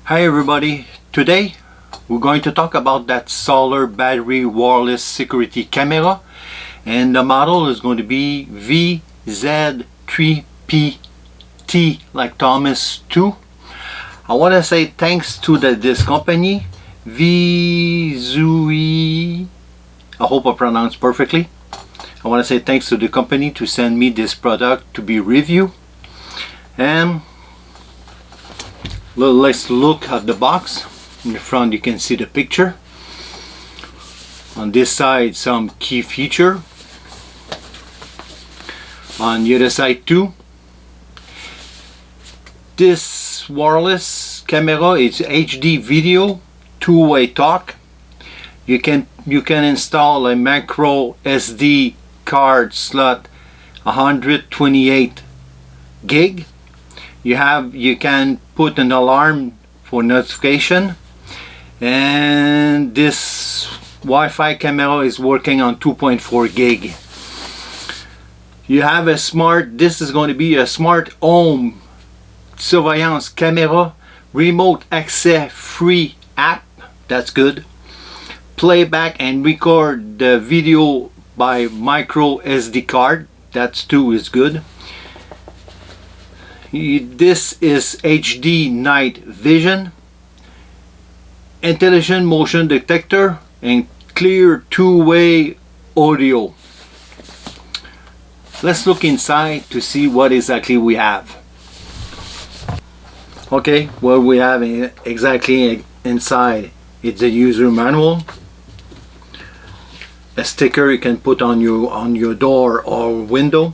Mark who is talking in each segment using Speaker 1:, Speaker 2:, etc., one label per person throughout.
Speaker 1: Hi everybody, today we're going to talk about that solar battery wireless security camera, and the model is going to be VZ3PT like Thomas 2. I want to say thanks to this company, viziuuy. I hope I pronounced perfectly. I want to say thanks to the company to send me this product to be reviewed. And let's look at the box. In the front you can see the picture. On this side some key feature. On the other side too. This wireless camera is HD video, two-way talk. You can install a micro SD card slot 128 gig. You can put an alarm for notification, and this Wi-Fi camera is working on 2.4 gig. You have a this is going to be a smart home surveillance camera, remote access free app, that's good. Playback and record the video by micro SD card, that's too is good. This is HD night vision, intelligent motion detector, and clear two-way audio. Let's look inside to see what exactly we have. Okay, what we have exactly inside, it's a user manual, a sticker you can put on your door or window.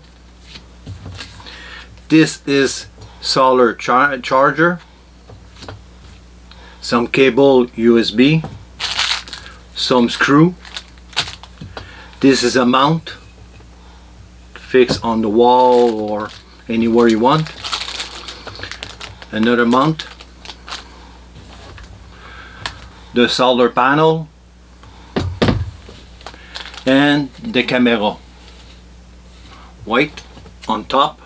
Speaker 1: This is solar charger, some cable USB, some screw. This is a mount, fix on the wall or anywhere you want. Another mount, the solar panel, and the camera. White on top.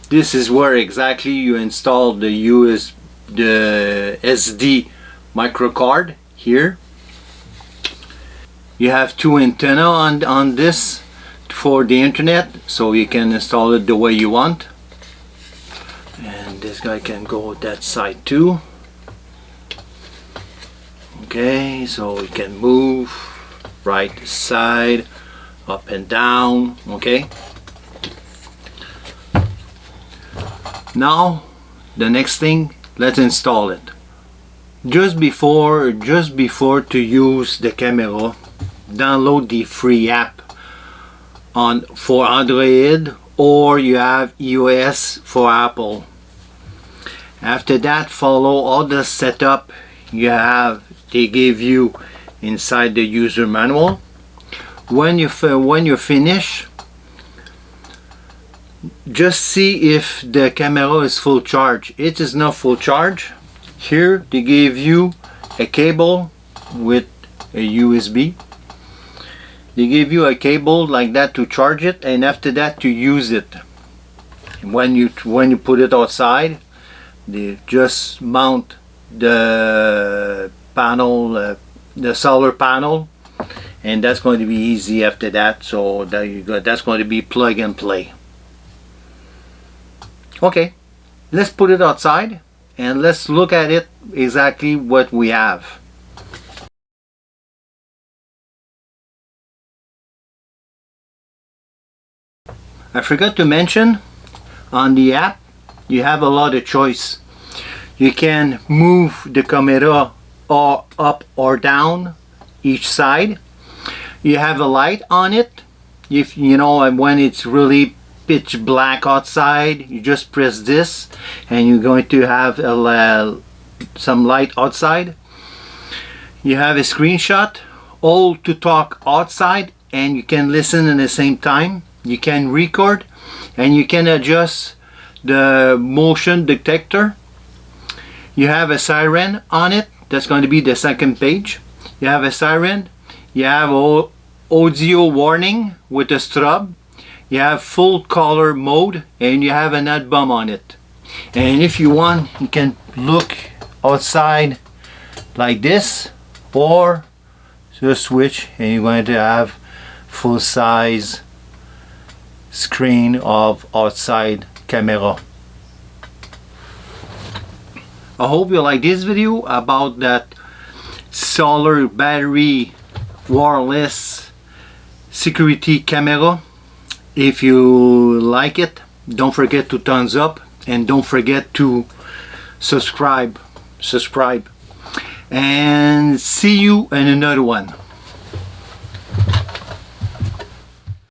Speaker 1: This is where exactly you install the SD micro card here. You have two antennas on this for the internet, so you can install it the way you want. And this guy can go that side too. Okay, so you can move right side, up and down. Okay. Now the next thing, let's install it. Just before to use the camera, download the free app for Android, or you have iOS for Apple. After that, follow all the setup they give you inside the user manual. When you finish, just see if the camera is full charge. It is not full charge. Here they give you a cable with a USB. They give you a cable like that to charge it, and after that to use it. When you put it outside, they just mount the panel, the solar panel, and that's going to be easy after that. So there you go. That's going to be plug and play. Okay, let's put it outside and let's look at it exactly what we have. I forgot to mention, on the app you have a lot of choice. You can move the camera up or down each side. You have a light on it. If you know when it's really pitch black outside, you just press this and you're going to have some light outside. You have a screenshot, all to talk outside, and you can listen at the same time. You can record and you can adjust the motion detector. You have a siren on it. That's going to be the second page. You have a siren. You have audio warning with a strobe. You have full color mode, and you have an album on it. And if you want, you can look outside like this, or just switch and you're going to have full size screen of outside camera. I hope you like this video about that solar battery wireless security camera. If you like it, don't forget to thumbs up and don't forget to subscribe and see you in another one.